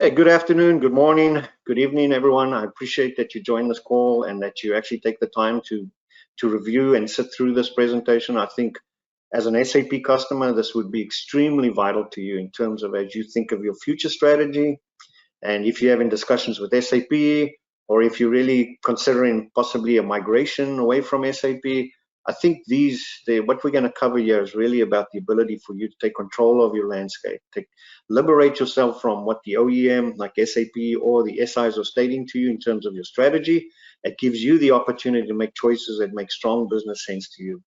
Hey, good afternoon, good morning, good evening, everyone. I appreciate that you join this call and that you actually take the time to review and sit through this presentation. I think as an SAP customer, this would be extremely vital to you in terms of as you think of your future strategy, and if you're having discussions with SAP, or if you're really considering possibly a migration away from SAP. I think what we're going to cover here is really about the ability for you to take control of your landscape, liberate yourself from what the OEM like SAP or the SIs are stating to you in terms of your strategy. It gives you the opportunity to make choices that make strong business sense to you.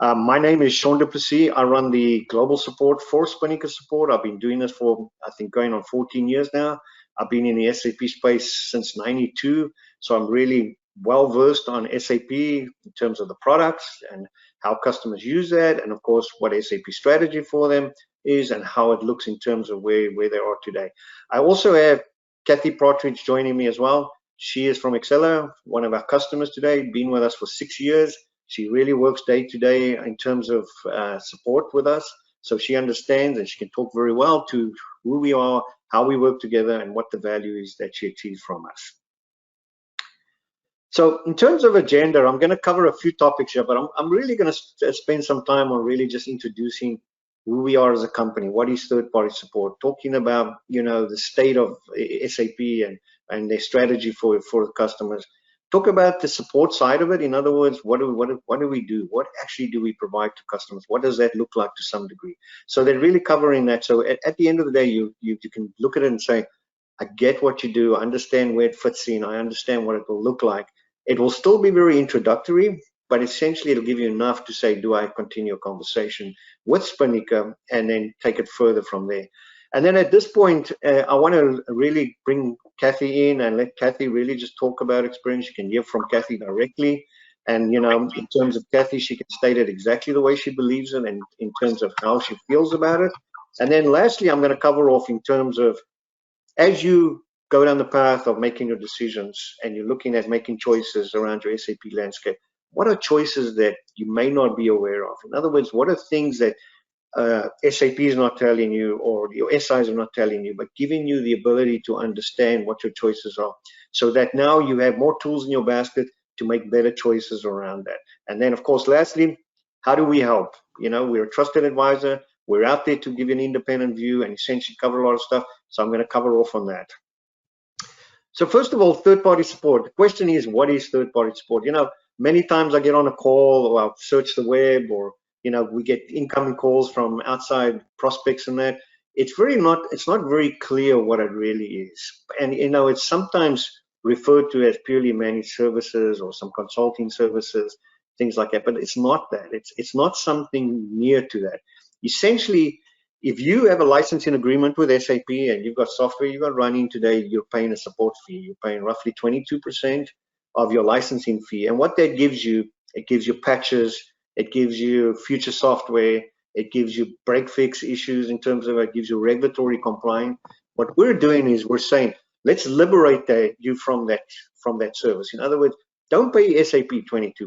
My name is Sean Duplessis. I run the global support for Spinnaker Support. I've been doing this for, I think, going on 14 years now. I've been in the SAP space since '92, so I'm really well versed on SAP in terms of the products and how customers use that, and of course what SAP strategy for them is and how it looks in terms of where they are today. I also have Kathy Partridge joining me as well. She is from Exela, one of our customers today, been with us for 6 years. She really works day to day in terms of support with us, so she understands and she can talk very well to who we are, how we work together, and what the value is that she achieves from us. So in terms of agenda, I'm going to cover a few topics here, but I'm really going to spend some time on really just introducing who we are as a company, what is third-party support, talking about, the state of SAP and their strategy for the customers. Talk about the support side of it. In other words, what do we do? What actually do we provide to customers? What does that look like to some degree? So they're really covering that. So at the end of the day, you can look at it and say, I get what you do. I understand where it fits in. I understand what it will look like. It will still be very introductory, but essentially it'll give you enough to say, do I continue a conversation with Spinnaker and then take it further from there? And then at this point, I want to really bring Kathy in and let Kathy really just talk about experience. You can hear from Kathy directly. And, in terms of Kathy, she can state it exactly the way she believes it and in terms of how she feels about it. And then lastly, I'm going to cover off in terms of as you go down the path of making your decisions and you're looking at making choices around your SAP landscape, what are choices that you may not be aware of? In other words, what are things that SAP is not telling you or your SIs are not telling you, but giving you the ability to understand what your choices are so that now you have more tools in your basket to make better choices around that. And then, of course, lastly, how do we help? We're a trusted advisor. We're out there to give you an independent view and essentially cover a lot of stuff. So I'm going to cover off on that. So first of all, third-party support. The question is, what is third-party support? Many times I get on a call or I'll search the web or we get incoming calls from outside prospects and that. It's not very clear what it really is. And, it's sometimes referred to as purely managed services or some consulting services, things like that. But it's not that. It's not something near to that. Essentially, if you have a licensing agreement with SAP and you've got software you've got running today, you're paying a support fee. You're paying roughly 22% of your licensing fee. And what that gives you, it gives you patches, it gives you future software, it gives you break fix issues in terms of it gives you regulatory compliance. What we're doing is we're saying, let's liberate you from that service. In other words, don't pay SAP 22%.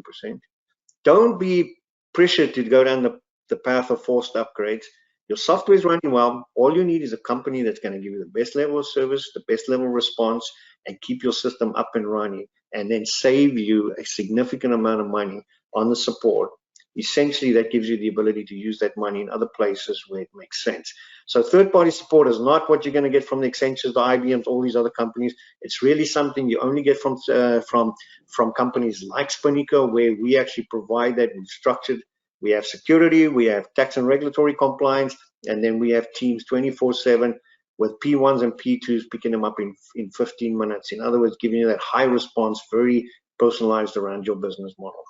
Don't be pressured to go down the path of forced upgrades. Your software is running well. All you need is a company that's going to give you the best level of service, the best level of response, and keep your system up and running, and then save you a significant amount of money on the support. Essentially, that gives you the ability to use that money in other places where it makes sense. So third-party support is not what you're going to get from the Accentures, the IBMs, all these other companies. It's really something you only get from companies like Spinnaker, where we actually provide that. We've structured. We have security, we have tax and regulatory compliance, and then we have teams 24/7 with P1s and P2s picking them up in 15 minutes. In other words, giving you that high response, very personalized around your business model.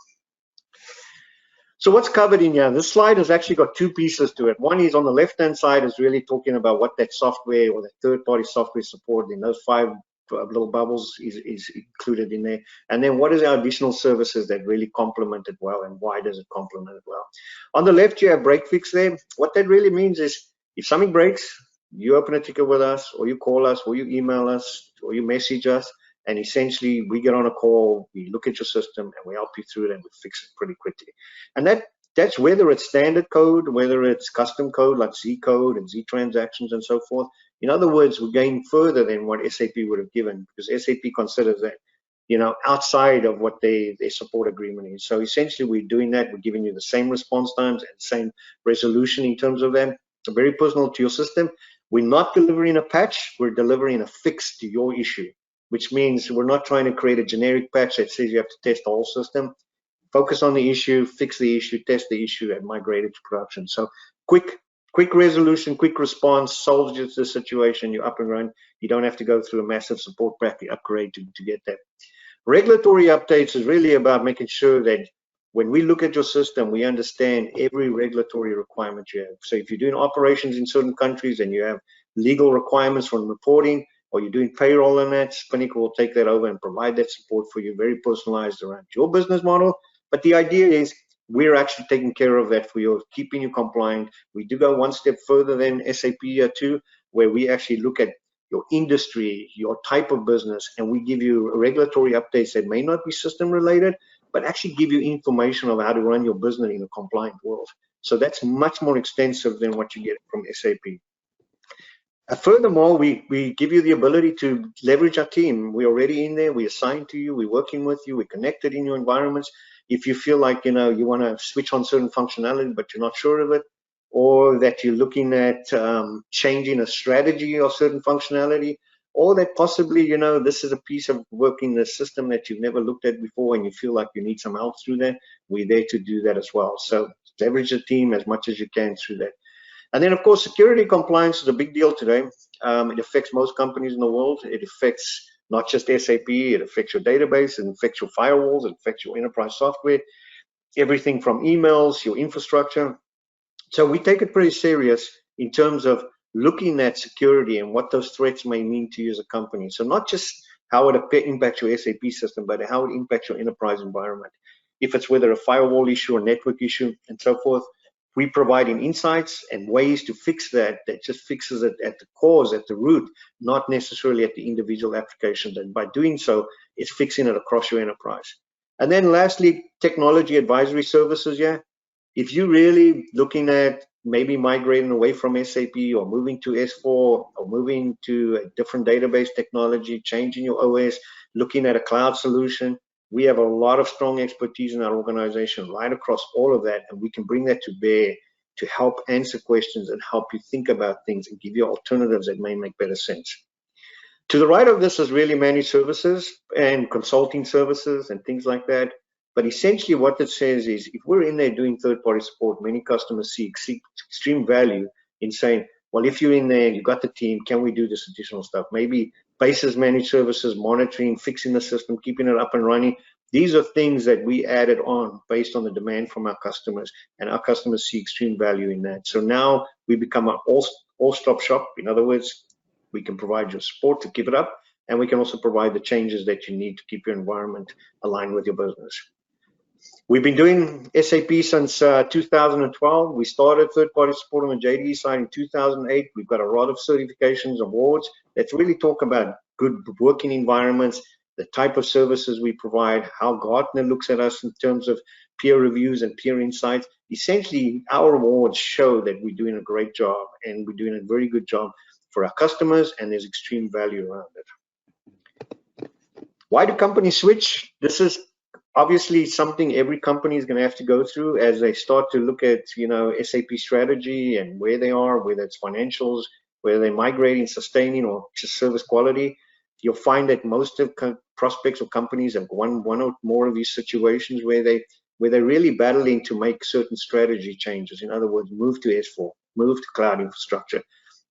So what's covered in here? This slide has actually got two pieces to it. One is on the left-hand side is really talking about what that software or the third-party software support in those 5 little bubbles is included in there. And then what is our additional services that really complement it well, and why does it complement it well? On the left, you have break fix there. What that really means is if something breaks, you open a ticket with us, or you call us, or you email us, or you message us, and essentially we get on a call, we look at your system, and we help you through it, and we fix it pretty quickly. And that's whether it's standard code, whether it's custom code like Z code and Z transactions and so forth. In other words, we're going further than what SAP would have given, because SAP considers that, you know, outside of what their support agreement is. So essentially we're doing that. We're giving you the same response times and same resolution in terms of that. It's very personal to your system. We're not delivering a patch, we're delivering a fix to your issue, which means we're not trying to create a generic patch that says you have to test the whole system. Focus on the issue, fix the issue, test the issue, and migrate it to production. So quick resolution, quick response, solves just the situation, you're up and running. You don't have to go through a massive support pack upgrade to get that. Regulatory updates is really about making sure that when we look at your system, we understand every regulatory requirement you have. So if you're doing operations in certain countries and you have legal requirements from reporting, or you're doing payroll in that, Spinnaker will take that over and provide that support for you, very personalized around your business model. But the idea is we're actually taking care of that for you, keeping you compliant. We do go one step further than SAP too, where we actually look at your industry, your type of business, and we give you regulatory updates that may not be system related, but actually give you information of how to run your business in a compliant world. So that's much more extensive than what you get from SAP. Furthermore, we give you the ability to leverage our team. We're already in there, we're assigned to you, we're working with you, we're connected in your environments. If you feel like, you know, you want to switch on certain functionality, but you're not sure of it, or that you're looking at changing a strategy or certain functionality, or that possibly, you know, this is a piece of work in the system that you've never looked at before and you feel like you need some help through that, we're there to do that as well. So leverage the team as much as you can through that. And then, of course, security compliance is a big deal today. It affects most companies in the world. It affects not just SAP, it affects your database, it affects your firewalls, it affects your enterprise software, everything from emails, your infrastructure. So we take it pretty serious in terms of looking at security and what those threats may mean to you as a company. So not just how it impacts your SAP system, but how it impacts your enterprise environment. If it's whether a firewall issue or network issue and so forth, we providing insights and ways to fix that just fixes it at the cause, at the root, not necessarily at the individual applications. And by doing so, it's fixing it across your enterprise. And then lastly, technology advisory services. Yeah, if you're really looking at maybe migrating away from SAP or moving to S4 or moving to a different database technology, changing your OS, looking at a cloud solution, we have a lot of strong expertise in our organization right across all of that, and we can bring that to bear to help answer questions and help you think about things and give you alternatives that may make better sense. To the right of this is really managed services and consulting services and things like that. But essentially what it says is if we're in there doing third-party support, many customers see extreme value in saying, well, if you're in there, you've got the team, can we do this additional stuff? Maybe basis managed services, monitoring, fixing the system, keeping it up and running. These are things that we added on based on the demand from our customers, and our customers see extreme value in that. So now we become an all-stop shop. In other words, we can provide your support to keep it up, and we can also provide the changes that you need to keep your environment aligned with your business. We've been doing SAP since 2012. We started third-party support on the JDE side in 2008. We've got a lot of certifications, awards that really talk about good working environments, the type of services we provide, how Gartner looks at us in terms of peer reviews and peer insights. Essentially, our awards show that we're doing a great job, and we're doing a very good job for our customers, and there's extreme value around it. Why do companies switch? This is obviously something every company is going to have to go through as they start to look at, you know, SAP strategy and where they are, whether it's financials, whether they're migrating, sustaining, or just service quality. You'll find that most of prospects or companies have one or more of these situations where they're really battling to make certain strategy changes. In other words, move to S4, move to cloud infrastructure.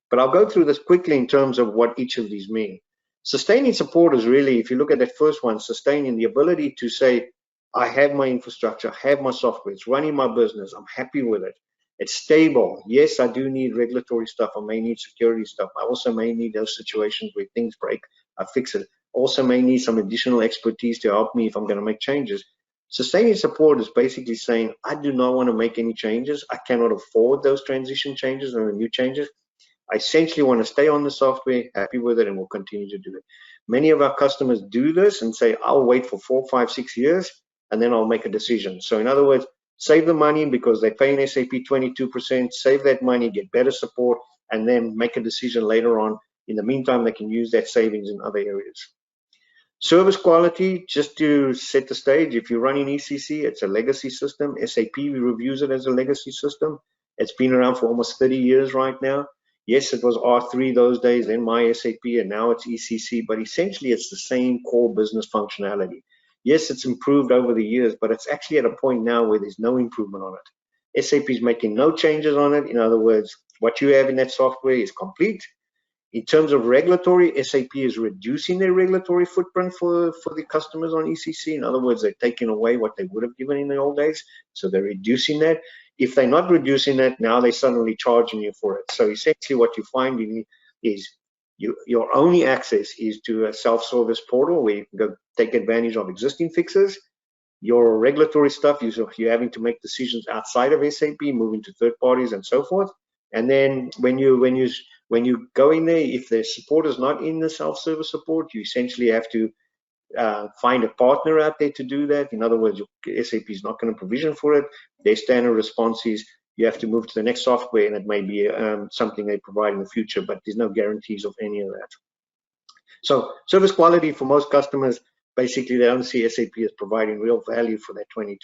But I'll go through this quickly in terms of what each of these mean. Sustaining support is really, if you look at that first one, sustaining, the ability to say, I have my infrastructure, I have my software, it's running my business, I'm happy with it, it's stable. Yes, I do need regulatory stuff, I may need security stuff, I also may need those situations where things break, I fix it. Also may need some additional expertise to help me if I'm going to make changes. Sustaining support is basically saying, I do not want to make any changes, I cannot afford those transition changes or the new changes. I essentially want to stay on the software, happy with it, and we'll continue to do it. Many of our customers do this and say, I'll wait for 4, 5, 6 years, and then I'll make a decision. So in other words, save the money because they pay in SAP 22%, save that money, get better support, and then make a decision later on. In the meantime, they can use that savings in other areas. Service quality, just to set the stage, if you're running ECC, it's a legacy system. SAP reviews it as a legacy system. It's been around for almost 30 years right now. Yes, it was R3 those days, then my SAP, and now it's ECC, but essentially it's the same core business functionality. Yes, it's improved over the years, but it's actually at a point now where there's no improvement on it. SAP is making no changes on it. In other words, what you have in that software is complete. In terms of regulatory, SAP is reducing their regulatory footprint for the customers on ECC. In other words, they're taking away what they would have given in the old days, so they're reducing that. If they're not reducing that, now they're suddenly charging you for it. So essentially what you find is your only access is to a self-service portal where you can go take advantage of existing fixes. Your regulatory stuff, you're having to make decisions outside of SAP, moving to third parties and so forth. And then when you go in there, if the support is not in the self-service support, you essentially have to find a partner out there to do that. In other words, your SAP is not going to provision for it. Their standard response is you have to move to the next software, and it may be something they provide in the future, but there's no guarantees of any of that. So service quality for most customers, basically they don't see SAP as providing real value for that 22%.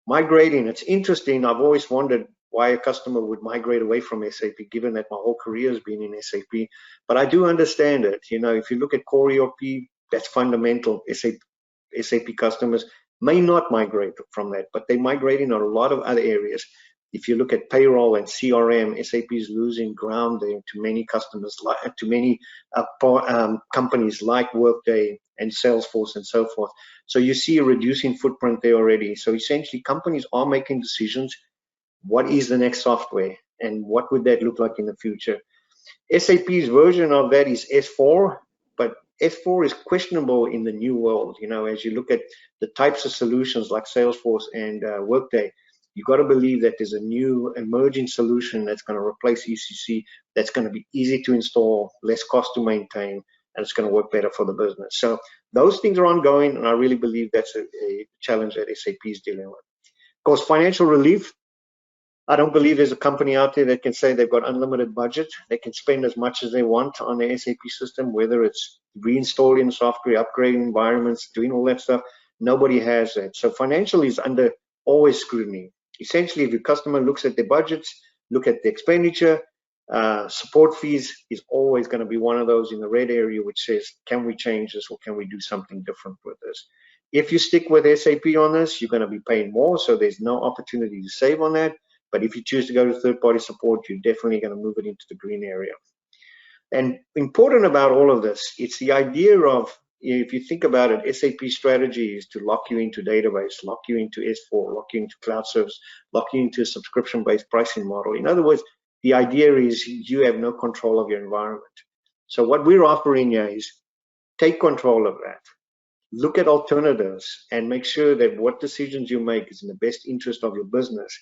Migrating, it's interesting. I've always wondered why a customer would migrate away from SAP, given that my whole career has been in SAP. But I do understand it. You know, if you look at core ERP, that's fundamental. SAP customers may not migrate from that, but they're migrating on a lot of other areas. If you look at payroll and CRM, SAP is losing ground there to many customers, to many companies like Workday and Salesforce and so forth. So you see a reducing footprint there already. So essentially, companies are making decisions. What is the next software, and what would that look like in the future? SAP's version of that is S4, but S4 is questionable in the new world. You know, as you look at the types of solutions like Salesforce and Workday, you got to believe that there's a new emerging solution that's going to replace ECC, that's going to be easy to install, less cost to maintain, and it's going to work better for the business. So those things are ongoing, and I really believe that's a challenge that SAP is dealing with. Of course, financial relief. I don't believe there's a company out there that can say they've got unlimited budget. They can spend as much as they want on the SAP system, whether it's reinstalling software, upgrading environments, doing all that stuff. Nobody has that. So financial is under always scrutiny. Essentially, if your customer looks at their budgets, look at the expenditure, support fees is always going to be one of those in the red area, which says, can we change this, or can we do something different with this? If you stick with SAP on this, you're going to be paying more, so there's no opportunity to save on that. But if you choose to go to third-party support, you're definitely going to move it into the green area. And important about all of this, it's the idea of, if you think about it, SAP strategy is to lock you into database, lock you into S4, lock you into cloud service, lock you into a subscription-based pricing model. In other words, the idea is you have no control of your environment. So what we're offering you is take control of that. Look at alternatives and make sure that what decisions you make is in the best interest of your business.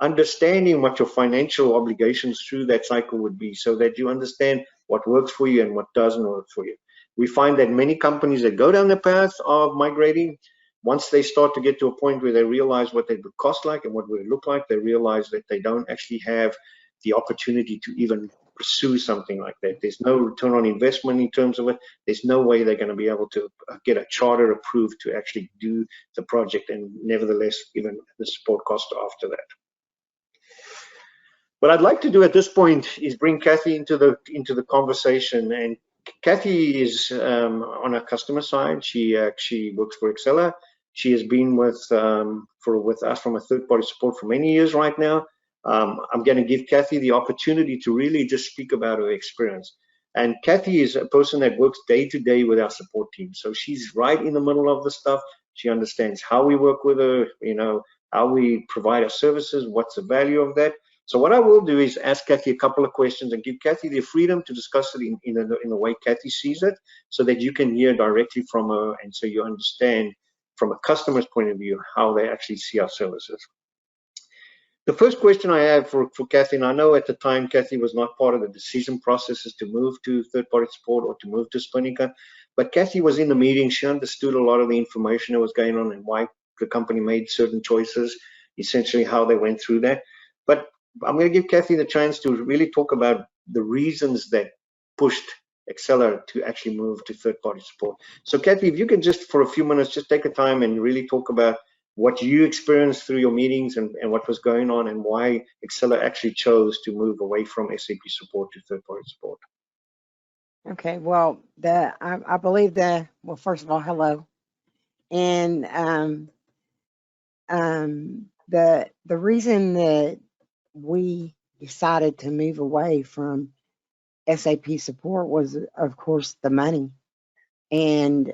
Understanding what your financial obligations through that cycle would be, so that you understand what works for you and what doesn't work for you. We find that many companies that go down the path of migrating, once they start to get to a point where they realize what they would cost like and what would it look like, they realize that they don't actually have the opportunity to even pursue something like that. There's no return on investment in terms of it. There's no way they're going to be able to get a charter approved to actually do the project, and nevertheless, even the support cost after that. What I'd like to do at this point is bring Kathy into the conversation. And Kathy is on our customer side. She works for Exela. She has been with us from a third-party support for many years right now. I'm going to give Kathy the opportunity to really just speak about her experience. And Kathy is a person that works day to day with our support team. So she's right in the middle of the stuff. She understands how we work with her, you know, how we provide our services, what's the value of that. So what I will do is ask Kathy a couple of questions and give Kathy the freedom to discuss it in the way Kathy sees it, so that you can hear directly from her, and so you understand from a customer's point of view how they actually see our services. The first question I have for Kathy, and I know at the time Kathy was not part of the decision processes to move to third-party support or to move to Spinnaker, but Kathy was in the meeting. She understood a lot of the information that was going on and why the company made certain choices. essentially how they went through that. But I'm going to give Kathy the chance to really talk about the reasons that pushed Exela to actually move to third-party support. So Kathy, if you can just for a few minutes just take a time and really talk about what you experienced through your meetings and what was going on and why Exela actually chose to move away from SAP support to third-party support. Okay, well, I believe well, first of all, hello. And the reason that we decided to move away from SAP support was, of course, the money. And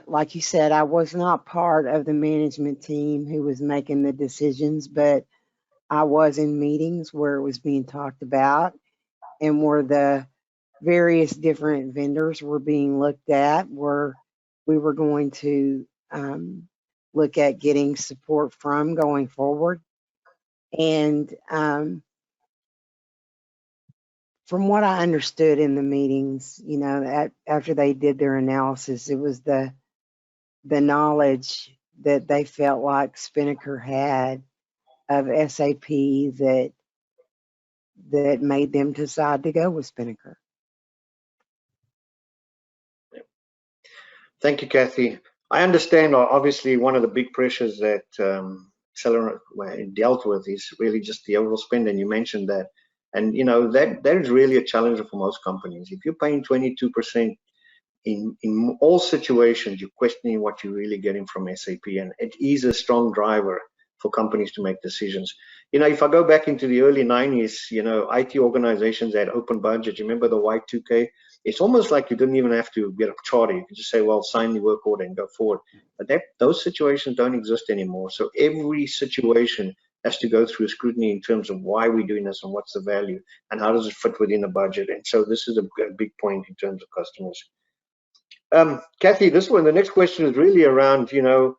like you said, I was not part of the management team who was making the decisions, but I was in meetings where it was being talked about and where the various different vendors were being looked at, where we were going to look at getting support from going forward. And from what I understood in the meetings, you know, after they did their analysis, it was the knowledge that they felt like Spinnaker had of SAP that made them decide to go with Spinnaker. Thank you, Kathy. I understand obviously one of the big pressures that Exela dealt with is really just the overall spend, and you mentioned that. And you know that is really a challenge for most companies. If you're paying 22%, in all situations, you're questioning what you're really getting from SAP, and it is a strong driver for companies to make decisions. You know, if I go back into the early 90s, you know, IT organizations had open budget. You remember the Y2K? It's almost like you didn't even have to get a charter. You could just say, well, sign the work order and go forward. But those situations don't exist anymore. So every situation has to go through scrutiny in terms of why we're doing this and what's the value and how does it fit within the budget. And so this is a big point in terms of customers. Kathy, the next question is really around, you know,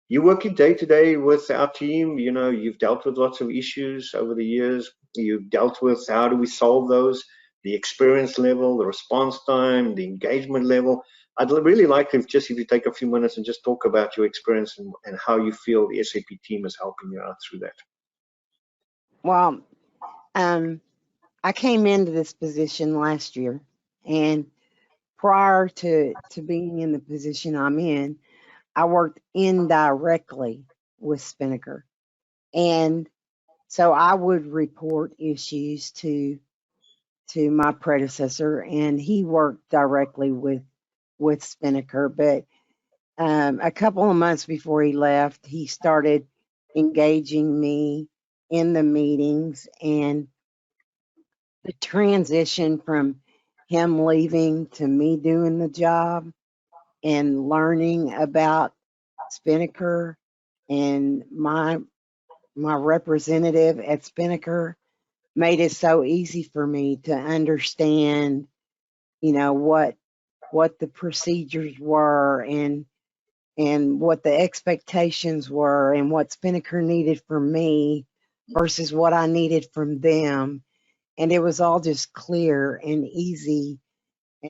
you're working day to day with our team. You know, you've dealt with lots of issues over the years. You've dealt with how do we solve those, the experience level, the response time, the engagement level. I'd really like if you take a few minutes and just talk about your experience and how you feel the SAP team is helping you out through that. Well, I came into this position last year, and prior to being in the position I'm in, I worked indirectly with Spinnaker. And so I would report issues to my predecessor, and he worked directly with Spinnaker. But a couple of months before he left, he started engaging me in the meetings, and the transition from him leaving to me doing the job and learning about Spinnaker and my representative at Spinnaker made it so easy for me to understand, you know, what the procedures were and what the expectations were and what Spinnaker needed from me versus what I needed from them. And it was all just clear and easy.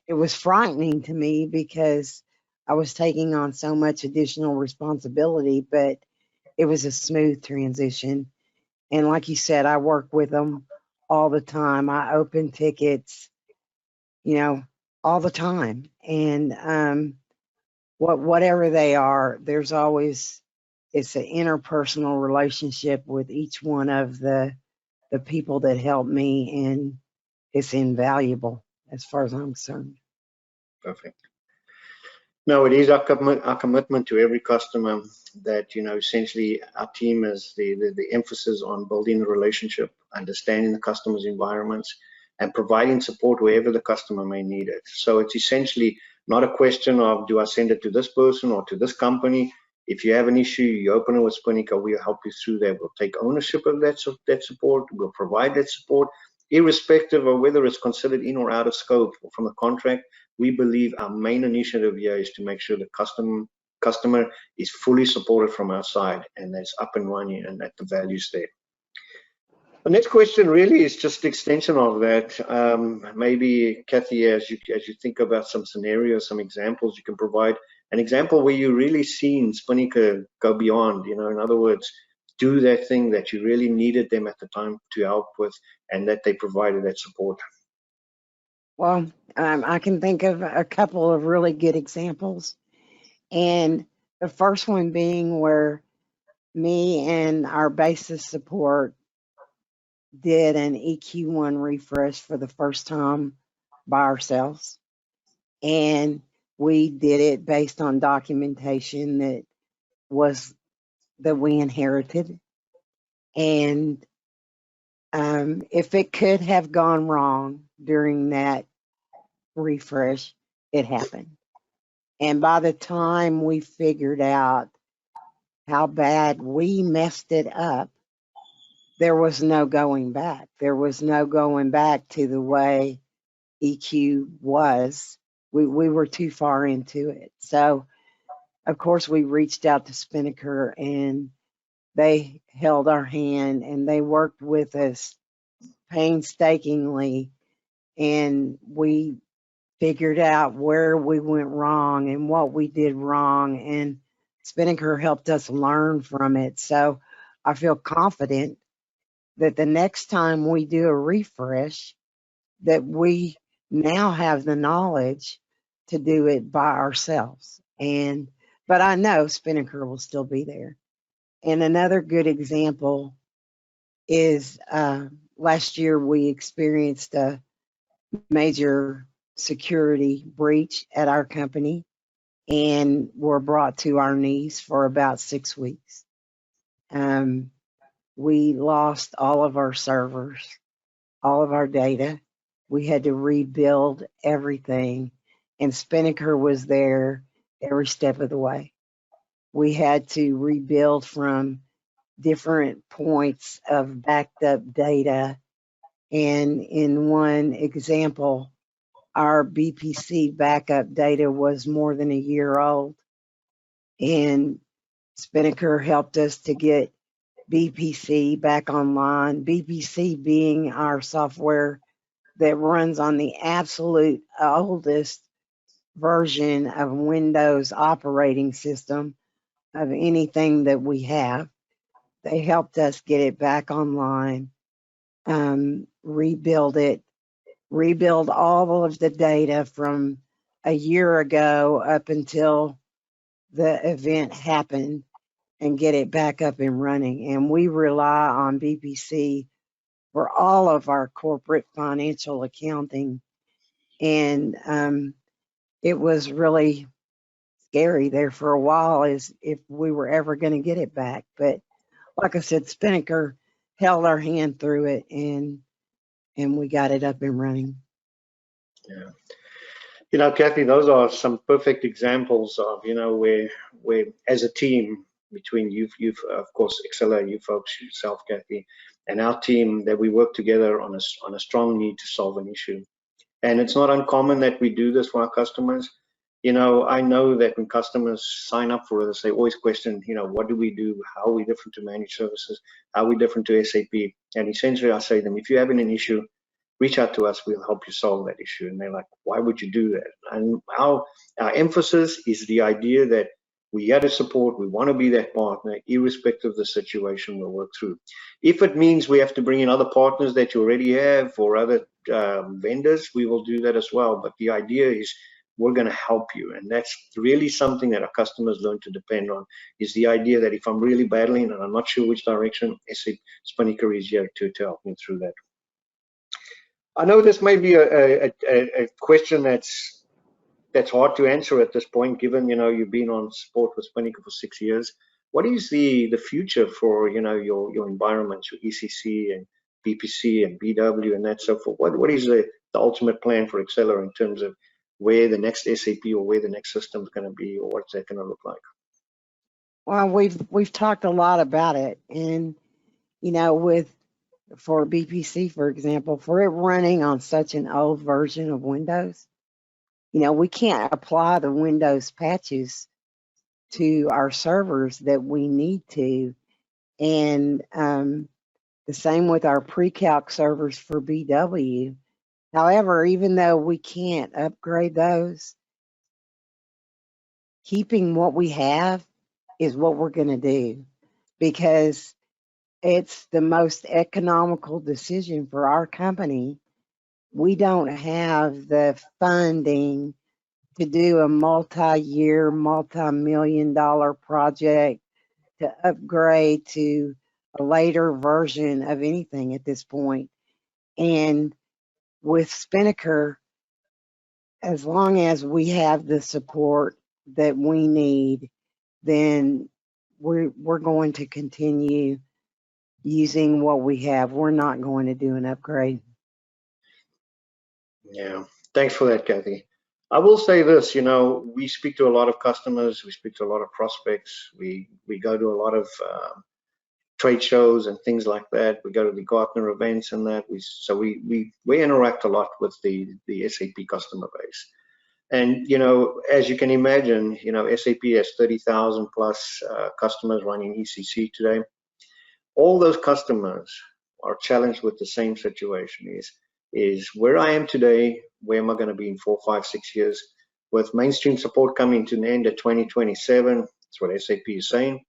It was frightening to me because I was taking on so much additional responsibility, but it was a smooth transition. And like you said, I work with them all the time. I open tickets, you know, all the time. And whatever they are, there's always, it's an interpersonal relationship with each one of the people that help me, and it's invaluable as far as I'm concerned. Perfect. No, it is our commitment to every customer that, you know, essentially our team is the emphasis on building the relationship, understanding the customer's environments, and providing support wherever the customer may need it. So it's essentially not a question of, do I send it to this person or to this company? If you have an issue, you open it with Spinnaker, we'll help you through that. We'll take ownership of that support. We'll provide that support, irrespective of whether it's considered in or out of scope from a contract. We believe our main initiative here is to make sure the customer is fully supported from our side and that's up and running and that the value's there. The next question really is just the extension of that. Maybe Kathy, as you think about some scenarios, some examples you can provide, an example where you really seen Spinnaker go beyond, you know, in other words, do that thing that you really needed them at the time to help with, and that they provided that support? Well, I can think of a couple of really good examples. And the first one being where me and our basis support did an EQ1 refresh for the first time by ourselves. And we did it based on documentation that we inherited. And if it could have gone wrong during that refresh, it happened. And by the time we figured out how bad we messed it up, there was no going back. There was no going back to the way EQ was. We were too far into it. So, of course, we reached out to Spinnaker, and they held our hand and they worked with us painstakingly, and we figured out where we went wrong and what we did wrong, and Spinnaker helped us learn from it. So I feel confident that the next time we do a refresh, that we now have the knowledge to do it by ourselves. But I know Spinnaker will still be there. And another good example is last year we experienced a major security breach at our company and were brought to our knees for about 6 weeks. We lost all of our servers, all of our data. We had to rebuild everything, and Spinnaker was there every step of the way. We had to rebuild from different points of backed up data. And in one example, our BPC backup data was more than a year old. And Spinnaker helped us to get BPC back online. BPC being our software that runs on the absolute oldest version of Windows operating system of anything that we have. They helped us get it back online, rebuild it, rebuild all of the data from a year ago up until the event happened, and get it back up and running. And we rely on BPC for all of our corporate financial accounting. And it was really scary there for a while as if we were ever going to get it back. But like I said, Spinnaker held our hand through it, and we got it up and running. Yeah. You know, Kathy, those are some perfect examples of, you know, where as a team, between you of course, Exela, you folks, yourself, Kathy, and our team, that we work together on a strong need to solve an issue. And it's not uncommon that we do this for our customers. You know, I know that when customers sign up for us, they always question, you know, what do we do? How are we different to managed services? How are we different to SAP? And essentially, I say to them, if you're having an issue, reach out to us, we'll help you solve that issue. And they're like, why would you do that? And our emphasis is the idea that we are to support, we want to be that partner, irrespective of the situation we'll work through. If it means we have to bring in other partners that you already have or other vendors, we will do that as well. But the idea is we're going to help you. And that's really something that our customers learn to depend on, is the idea that if I'm really battling and I'm not sure which direction, Spinnaker is here to help me through that. I know this may be a question that's hard to answer at this point, given, you know, you've been on support with Spinnaker for 6 years. What is the future for, you know, your environments, your ECC and BPC and BW and that so forth? What is the ultimate plan for Exela in terms of where the next SAP or where the next system is going to be, or what's that going to look like? Well, we've talked a lot about it, and you know, for BPC, for example, for it running on such an old version of Windows, you know, we can't apply the Windows patches to our servers that we need to. And the same with our pre-calc servers for BW. However, even though we can't upgrade those, keeping what we have is what we're going to do, because it's the most economical decision for our company. We don't have the funding to do a multi-year, multi-million-dollar project to upgrade to a later version of anything at this point. And with Spinnaker, as long as we have the support that we need, then we're going to continue using what we have. We're not going to do an upgrade. Yeah, thanks for that, Kathy. I will say this, you know, we speak to a lot of customers, we speak to a lot of prospects, we go to a lot of trade shows and things like that. We go to the Gartner events and that. We interact a lot with the SAP customer base. And, you know, as you can imagine, you know, SAP has 30,000 plus customers running ECC today. All those customers are challenged with the same situation, is where I am today, where am I going to be in 4, 5, 6 years? With mainstream support coming to an end at 2027, that's what SAP is saying.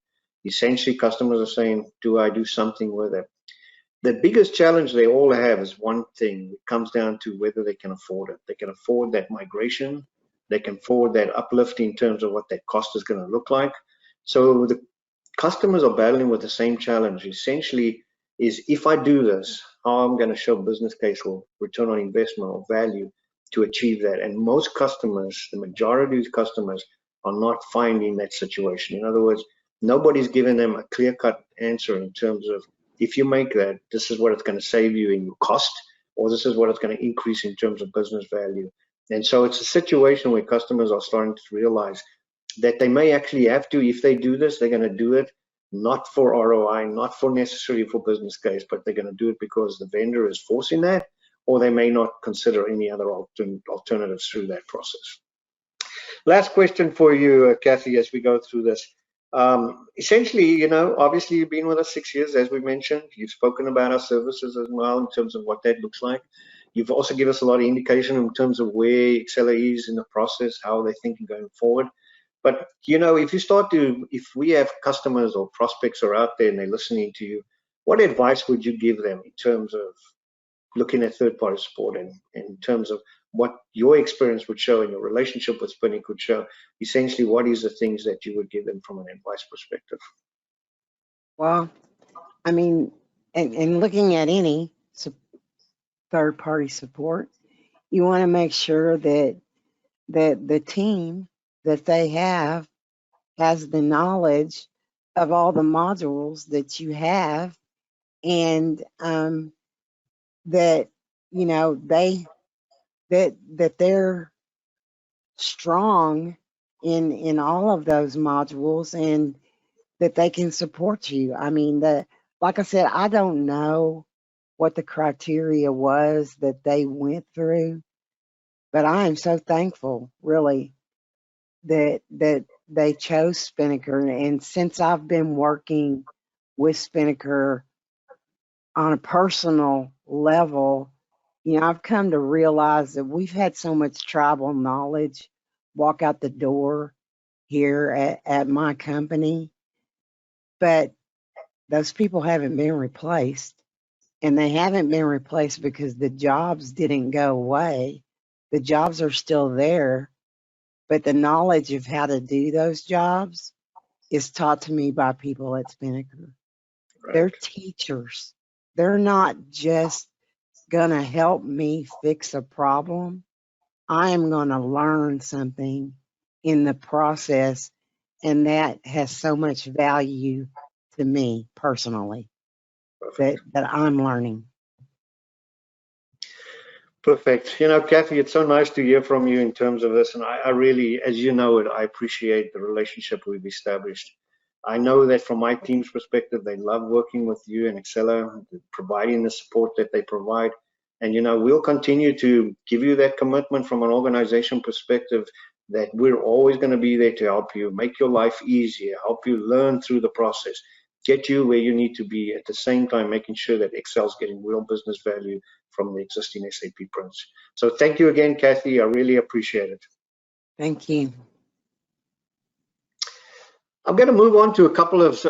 Essentially, customers are saying, do I do something with it? The biggest challenge they all have is one thing. It comes down to whether they can afford it. They can afford that migration. They can afford that uplift in terms of what that cost is going to look like. So the customers are battling with the same challenge. Essentially, is if I do this, how I'm going to show business case or return on investment or value to achieve that. And most customers, the majority of customers, are not finding that situation. In other words, nobody's giving them a clear-cut answer in terms of, if you make that, this is what it's going to save you in your cost, or this is what it's going to increase in terms of business value. And so it's a situation where customers are starting to realize that they may actually have to, if they do this, they're going to do it not for ROI, not for necessarily for business case, but they're going to do it because the vendor is forcing that, or they may not consider any other alternatives through that process. Last question for you, Kathy, as we go through this. Essentially, you know, obviously you've been with us 6 years, as we mentioned. You've spoken about our services as well in terms of what that looks like. You've also given us a lot of indication in terms of where Exela is in the process, how they're thinking going forward. But, you know, if we have customers or prospects are out there and they're listening to you, what advice would you give them in terms of looking at third-party support and in terms of what your experience would show and your relationship with Spinnaker could show? Essentially, what is the things that you would give them from an advice perspective? Well, I mean, and looking at any third-party support, you want to make sure that the team that they have has the knowledge of all the modules that you have, and that, you know, that they're strong in all of those modules, and that they can support you. I mean, like I said, I don't know what the criteria was that they went through, but I am so thankful, really, that they chose Spinnaker. And since I've been working with Spinnaker on a personal level, you know, I've come to realize that we've had so much tribal knowledge walk out the door here at my company, but those people haven't been replaced. And they haven't been replaced because the jobs didn't go away. The jobs are still there, but the knowledge of how to do those jobs is taught to me by people at Spinnaker. Right. They're teachers. They're not just going to help me fix a problem. I am going to learn something in the process, and that has so much value to me personally that I'm learning. Perfect. You know, Kathy, it's so nice to hear from you in terms of this. And I really, as you know it, I appreciate the relationship we've established. I know that from my team's perspective, they love working with you and Exela, providing the support that they provide. And, you know, we'll continue to give you that commitment from an organization perspective that we're always going to be there to help you, make your life easier, help you learn through the process, get you where you need to be, at the same time making sure that Excel's getting real business value from the existing SAP prints. So thank you again, Kathy. I really appreciate it. Thank you. I'm going to move on to a couple of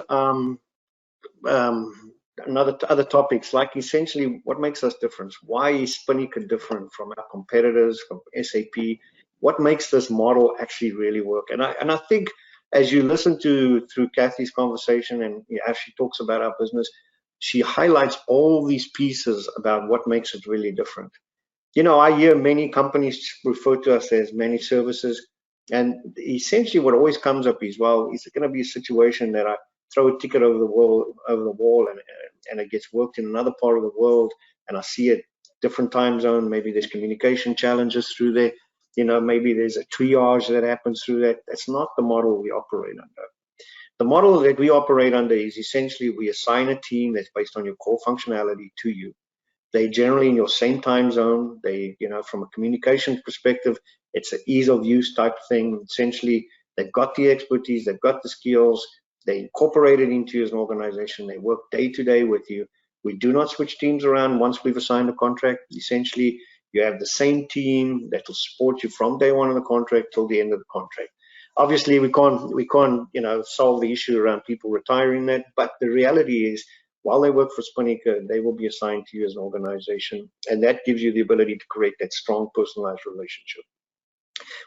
other topics, like essentially what makes us different. Why is Spinnaker different from our competitors, from SAP? What makes this model actually really work? And I think as you listen through Kathy's conversation, and as she talks about our business, she highlights all these pieces about what makes it really different. You know, I hear many companies refer to us as managed services, and essentially what always comes up is, well, is it going to be a situation that I throw a ticket over the wall, and it gets worked in another part of the world, and I see it different time zone? Maybe there's communication challenges through there. You know, maybe there's a triage that happens through that. That's not the model we operate under. The model that we operate under is essentially we assign a team that's based on your core functionality to you. They generally in your same time zone. They, you know, from a communication perspective, it's an ease of use type thing. Essentially, they've got the expertise, they've got the skills, they incorporate it into you as an organization. They work day to day with you. We do not switch teams around once we've assigned a contract. Essentially, you have the same team that will support you from day one of the contract till the end of the contract. Obviously, we can't, you know, solve the issue around people retiring that, but the reality is, while they work for Spinnaker, they will be assigned to you as an organization, and that gives you the ability to create that strong personalized relationship.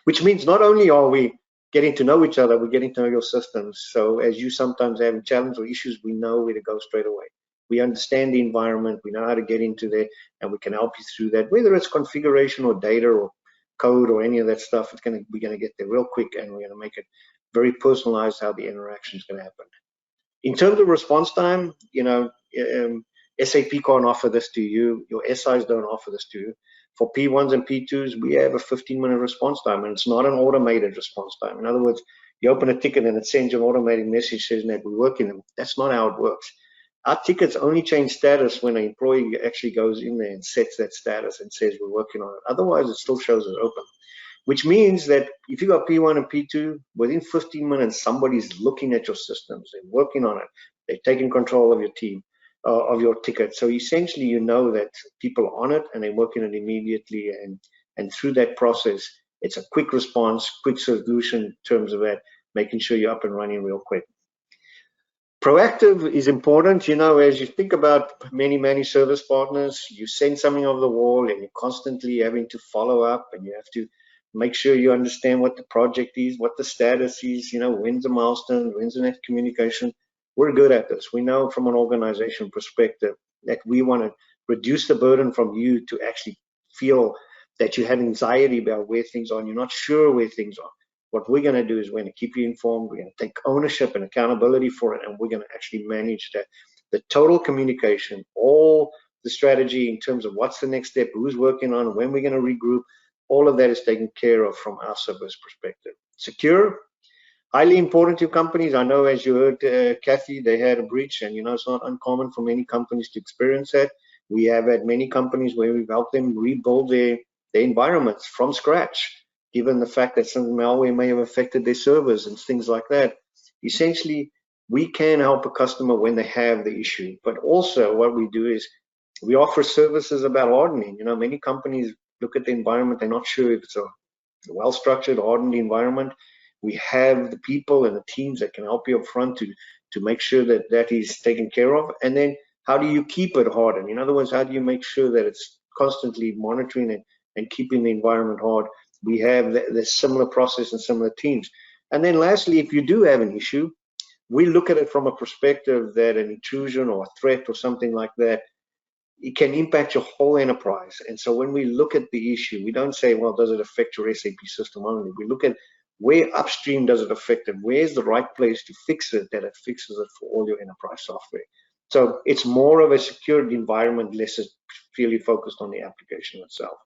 Which means not only are we getting to know each other, we're getting to know your systems. So as you sometimes have challenges or issues, we know where to go straight away. We understand the environment, we know how to get into there, and we can help you through that. Whether it's configuration or data or code or any of that stuff, we're going to get there real quick, and we're going to make it very personalized how the interaction is going to happen. In terms of response time, you know, SAP can't offer this to you. Your SIs don't offer this to you. For P1s and P2s, we have a 15-minute response time, and it's not an automated response time. In other words, you open a ticket and it sends you an automated message saying that we're working them. That's not how it works. Our tickets only change status when an employee actually goes in there and sets that status and says we're working on it. Otherwise, it still shows as open. Which means that if you got P1 and P2, within 15 minutes, somebody's looking at your systems, they're working on it, they're taking control of your team, of your ticket. So essentially, you know that people are on it and they're working it immediately, and through that process, it's a quick response, quick solution in terms of that, making sure you're up and running real quick. Proactive is important. You know, as you think about many service partners, you send something over the wall and you're constantly having to follow up, and you have to make sure you understand what the project is, what the status is, you know, when's the milestone, when's the next communication. We're good at this. We know from an organization perspective that we want to reduce the burden from you to actually feel that you have anxiety about where things are and you're not sure where things are. What we're going to do is we're going to keep you informed, we're going to take ownership and accountability for it, and we're going to actually manage the total communication, all the strategy in terms of what's the next step, who's working on, when we're going to regroup. All of that is taken care of from our service perspective. Secure, highly important to companies. I know, as you heard Kathy, they had a breach, and you know it's not uncommon for many companies to experience that. We have had many companies where we've helped them rebuild their environments from scratch, given the fact that some malware may have affected their servers and things like that. Essentially, we can help a customer when they have the issue, but also what we do is we offer services about hardening. You know, many companies look at the environment, they're not sure if it's a well-structured, hardened environment. We have the people and the teams that can help you up front to make sure that that is taken care of. And then how do you keep it hardened? In other words, how do you make sure that it's constantly monitoring it and keeping the environment hard? We have the similar process and similar teams. And then lastly, if you do have an issue, we look at it from a perspective that an intrusion or a threat or something like that, it can impact your whole enterprise. And so when we look at the issue, we don't say, well, does it affect your SAP system only? We look at where upstream does it affect it? Where's the right place to fix it, that it fixes it for all your enterprise software? So it's more of a secured environment, less purely focused on the application itself.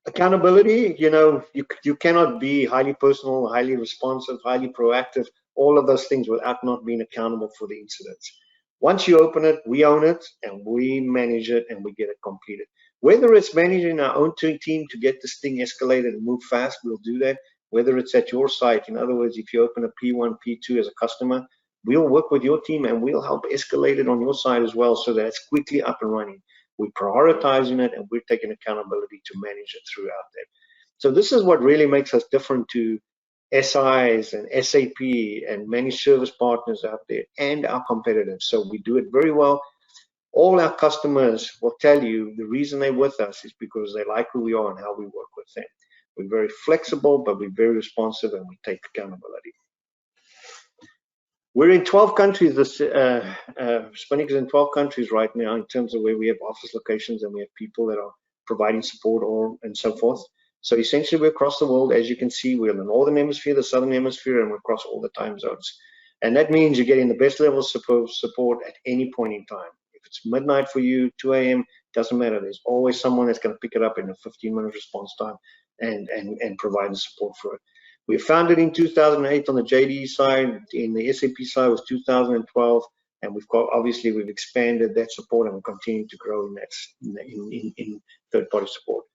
Accountability, you know, you cannot be highly personal, highly responsive, highly proactive, all of those things without not being accountable for the incidents. Once you open it, we own it, and we manage it, and we get it completed. Whether it's managing our own team to get this thing escalated and move fast, we'll do that. Whether it's at your site, in other words, if you open a P1, P2 as a customer, we'll work with your team and we'll help escalate it on your side as well so that it's quickly up and running. We're prioritizing it and we're taking accountability to manage it throughout that. So this is what really makes us different to SIs and SAP and managed service partners out there and our competitors. So we do it very well. All our customers will tell you the reason they're with us is because they like who we are and how we work with them. We're very flexible, but we're very responsive, and we take accountability. We're in 12 countries. Spinnaker is in 12 countries right now in terms of where we have office locations, and we have people that are providing support and so forth. So essentially, we're across the world. As you can see, we're in the Northern Hemisphere, the Southern Hemisphere, and we're across all the time zones. And that means you're getting the best level of support at any point in time. If it's midnight for you, 2 a.m., doesn't matter. There's always someone that's going to pick it up in a 15-minute response time and provide the support for it. We were founded in 2008 on the JDE side. In the SAP side was 2012, and we've expanded that support, and we continue to grow in third-party support.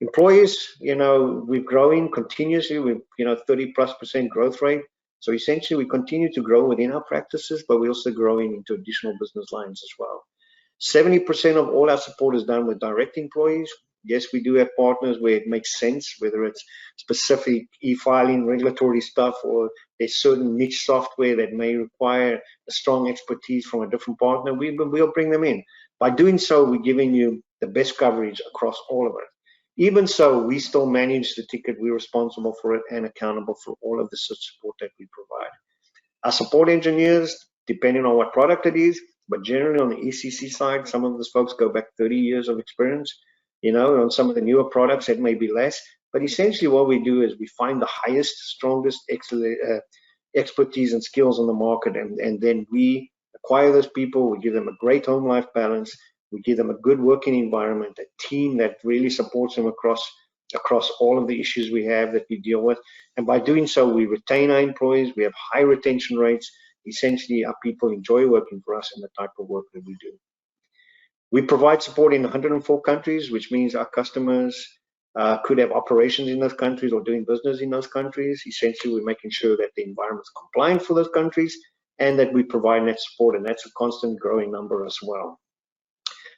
Employees, we're growing continuously with 30+% growth rate. So essentially, we continue to grow within our practices, but we're also growing into additional business lines as well. 70% of all our support is done with direct employees. Yes, we do have partners where it makes sense, whether it's specific e-filing, regulatory stuff, or there's certain niche software that may require a strong expertise from a different partner. We'll bring them in. By doing so, we're giving you the best coverage across all of it. Even so, we still manage the ticket. We're responsible for it and accountable for all of the support that we provide. Our support engineers, depending on what product it is, but generally on the ECC side, some of those folks go back 30 years of experience. On some of the newer products, it may be less. But essentially what we do is we find the highest, strongest expertise and skills on the market, and then we acquire those people. We give them a great home life balance. We give them a good working environment, a team that really supports them across all of the issues we have that we deal with. And by doing so, we retain our employees. We have high retention rates. Essentially, our people enjoy working for us and the type of work that we do. We provide support in 104 countries, which means our customers could have operations in those countries or doing business in those countries. Essentially, we're making sure that the environment is compliant for those countries and that we provide that support, and that's a constant growing number as well.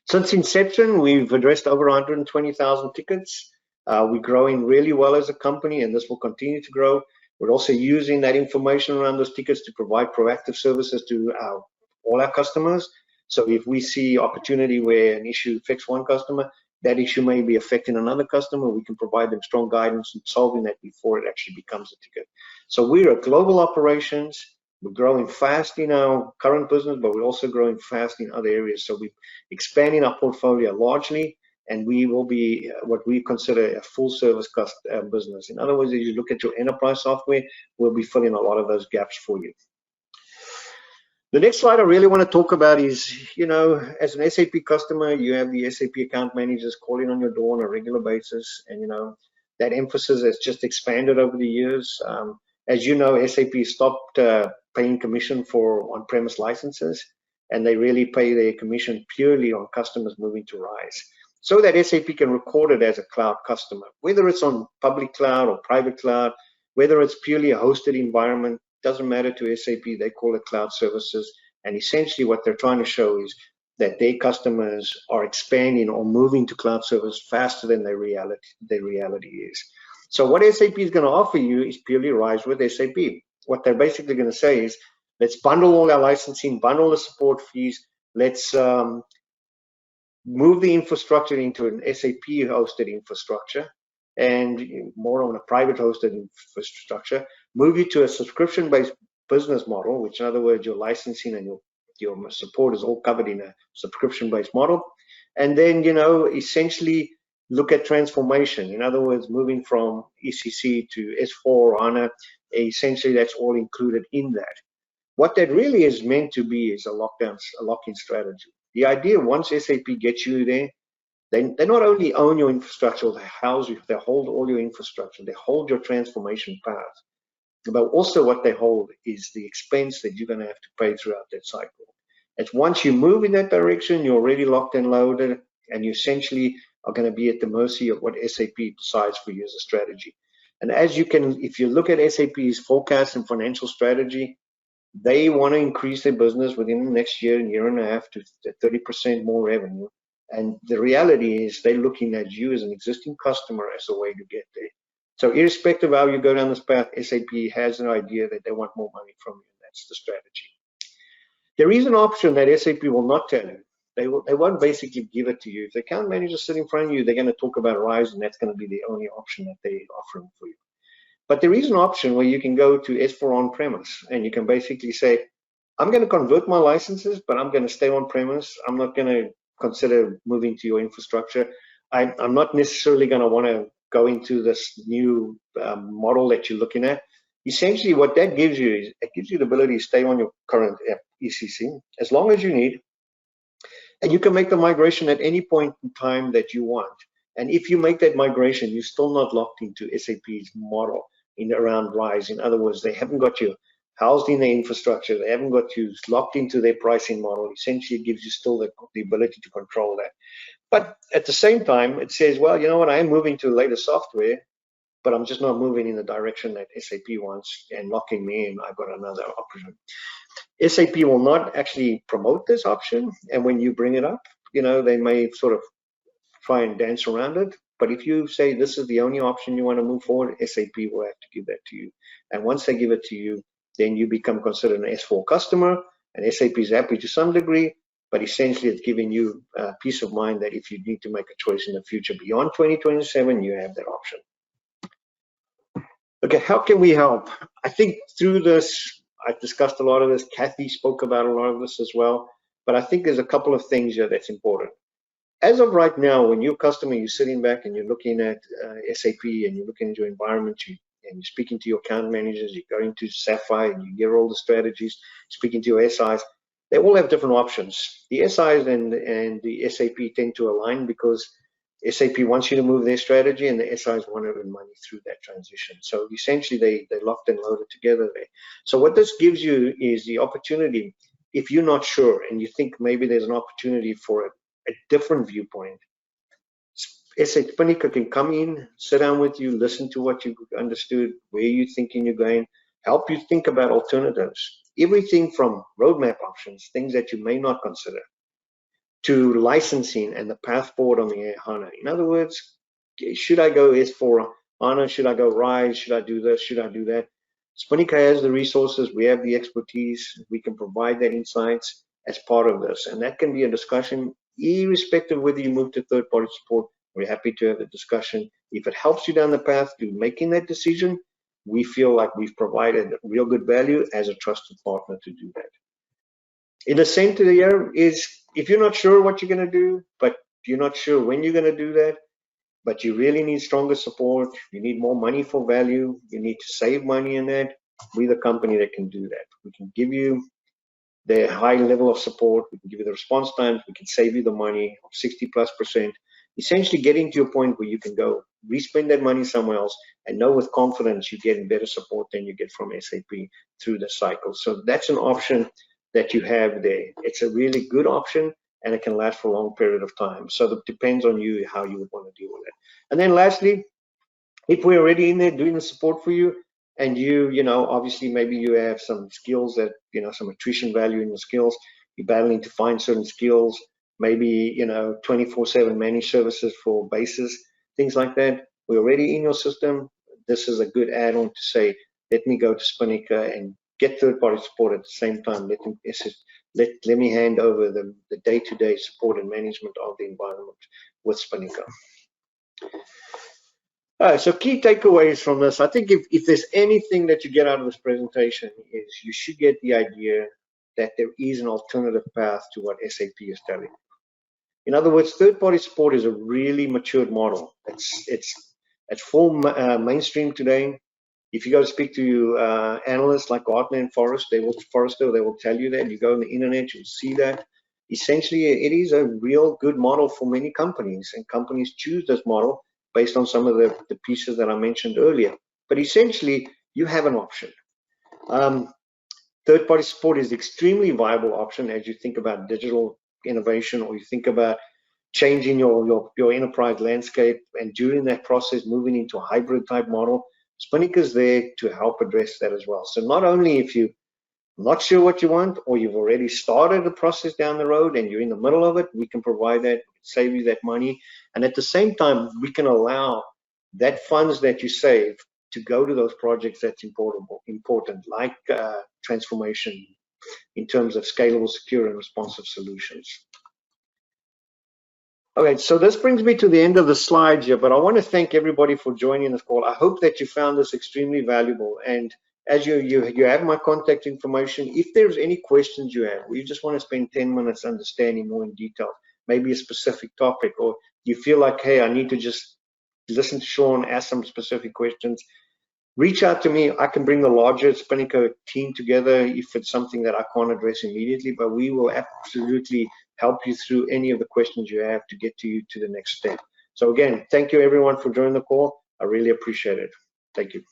Since inception, we've addressed over 120,000 tickets. We're growing really well as a company, and this will continue to grow. We're also using that information around those tickets to provide proactive services to all our customers. So if we see opportunity where an issue affects one customer, that issue may be affecting another customer, we can provide them strong guidance in solving that before it actually becomes a ticket. So we're a global operations. We're growing fast in our current business, but we're also growing fast in other areas. So we're expanding our portfolio largely, and we will be what we consider a full service business. In other words, if you look at your enterprise software, we'll be filling a lot of those gaps for you. The next slide I really want to talk about is, as an SAP customer, you have the SAP account managers calling on your door on a regular basis. And, that emphasis has just expanded over the years. As you know, SAP stopped paying commission for on-premise licenses, and they really pay their commission purely on customers moving to RISE, so that SAP can record it as a cloud customer, whether it's on public cloud or private cloud, whether it's purely a hosted environment. Doesn't matter to SAP, they call it cloud services. And essentially what they're trying to show is that their customers are expanding or moving to cloud service faster than their reality is. So what SAP is going to offer you is purely RISE with SAP. What they're basically going to say is, let's bundle all our licensing, bundle the support fees, let's move the infrastructure into an SAP hosted infrastructure, and more on a private hosted infrastructure, move you to a subscription-based business model, which in other words, your licensing and your support is all covered in a subscription-based model. And then, essentially look at transformation. In other words, moving from ECC to S4 or HANA, essentially that's all included in that. What that really is meant to be is a lock-in strategy. The idea, once SAP gets you there, they not only own your infrastructure, they house you, they hold all your infrastructure, they hold your transformation path, but also what they hold is the expense that you're going to have to pay throughout that cycle. It's once you move in that direction, you're already locked and loaded, and you essentially are going to be at the mercy of what SAP decides for you as a strategy. And as you can, if you look at SAP's forecast and financial strategy, they want to increase their business within the next year and a half to 30% more revenue. And the reality is they're looking at you as an existing customer as a way to get there. So irrespective of how you go down this path, SAP has an idea that they want more money from you. That's the strategy. There is an option that SAP will not tell you. They won't basically give it to you. If the account manager sitting in front of you, they're going to talk about Rise, and that's going to be the only option that they're offering for you. But there is an option where you can go to S4 on-premise, and you can basically say, I'm going to convert my licenses, but I'm going to stay on-premise. I'm not going to consider moving to your infrastructure. I'm not necessarily going to want to go into this new model that you're looking at. Essentially, what that gives you is it gives you the ability to stay on your current ECC as long as you need, and you can make the migration at any point in time that you want. And if you make that migration, you're still not locked into SAP's model in around Rise. In other words, they haven't got you housed in their infrastructure. They haven't got you locked into their pricing model. Essentially, it gives you still the ability to control that. But at the same time, it says, well, you know what, I am moving to later software, but I'm just not moving in the direction that SAP wants and locking me in. I've got another option. SAP will not actually promote this option, and when you bring it up, you know, they may sort of try and dance around it. But if you say this is the only option you want to move forward, SAP will have to give that to you. And once they give it to you, then you become considered an S4 customer, and SAP is happy to some degree, but essentially it's giving you peace of mind that if you need to make a choice in the future beyond 2027, you have that option. Okay, how can we help? I think through this, I've discussed a lot of this. Kathy spoke about a lot of this as well, but I think there's a couple of things here that's important. As of right now, when you're a customer, you're sitting back and you're looking at SAP and you're looking at your environment, and you're speaking to your account managers, you're going to Sapphire and you hear all the strategies, speaking to your SIs, they all have different options. The SIs and the SAP tend to align because SAP wants you to move their strategy and the SIs want to earn money through that transition. So essentially they're locked and loaded together there. So what this gives you is the opportunity, if you're not sure and you think maybe there's an opportunity for a different viewpoint, SAP Spinnaker can come in, sit down with you, listen to what you understood, where you're thinking you're going, help you think about alternatives. Everything from roadmap options, things that you may not consider, to licensing and the path forward on the HANA. In other words, should I go S4 HANA? Should I go Rise? Should I do this? Should I do that? Spinnaker has the resources. We have the expertise. We can provide that insights as part of this. And that can be a discussion, irrespective of whether you move to third-party support. We're happy to have a discussion. If it helps you down the path to making that decision, we feel like we've provided real good value as a trusted partner to do that. In the same to the year is, if you're not sure what you're going to do, but you're not sure when you're going to do that, but you really need stronger support, you need more money for value, you need to save money in that, we're the company that can do that. We can give you the high level of support, we can give you the response times, we can save you the money of 60+%, essentially getting to a point where you can go respend that money somewhere else and know with confidence you're getting better support than you get from SAP through the cycle. So that's an option that you have there. It's a really good option and it can last for a long period of time. So it depends on you how you would want to deal with it. And then lastly, if we're already in there doing the support for you, and you know, obviously maybe you have some skills that, you know, some attrition value in your skills, you're battling to find certain skills, maybe, you know, 24/7 managed services for bases, things like that. We're already in your system. This is a good add-on to say, let me go to Spinnaker and get third-party support at the same time. Let me hand over the day-to-day support and management of the environment with Spinnaker. All right, so key takeaways from this. I think if there's anything that you get out of this presentation is you should get the idea that there is an alternative path to what SAP is telling you. In other words, third-party support is a really matured model. It's full mainstream today. If you go to speak to analysts like Gartner and Forrester, they will tell you that. You go on the internet, you'll see that. Essentially, it is a real good model for many companies, and companies choose this model based on some of the pieces that I mentioned earlier. But essentially, you have an option. Third-party support is an extremely viable option as you think about digital innovation, or you think about changing your enterprise landscape, and during that process, moving into a hybrid type model. Spinnaker is there to help address that as well. So not only if you're not sure what you want, or you've already started the process down the road and you're in the middle of it, we can provide that, save you that money. And at the same time, we can allow that funds that you save to go to those projects that's important, like transformation in terms of scalable, secure, and responsive solutions. Okay, so this brings me to the end of the slide here, but I want to thank everybody for joining this call. I hope that you found this extremely valuable. And as you have my contact information, if there's any questions you have, or you just want to spend 10 minutes understanding more in detail, maybe a specific topic, or you feel like, hey, I need to just listen to Sean, ask some specific questions, reach out to me. I can bring the larger Spinnaker team together if it's something that I can't address immediately, but we will absolutely help you through any of the questions you have to get you to the next step. So again, thank you everyone for joining the call. I really appreciate it. Thank you.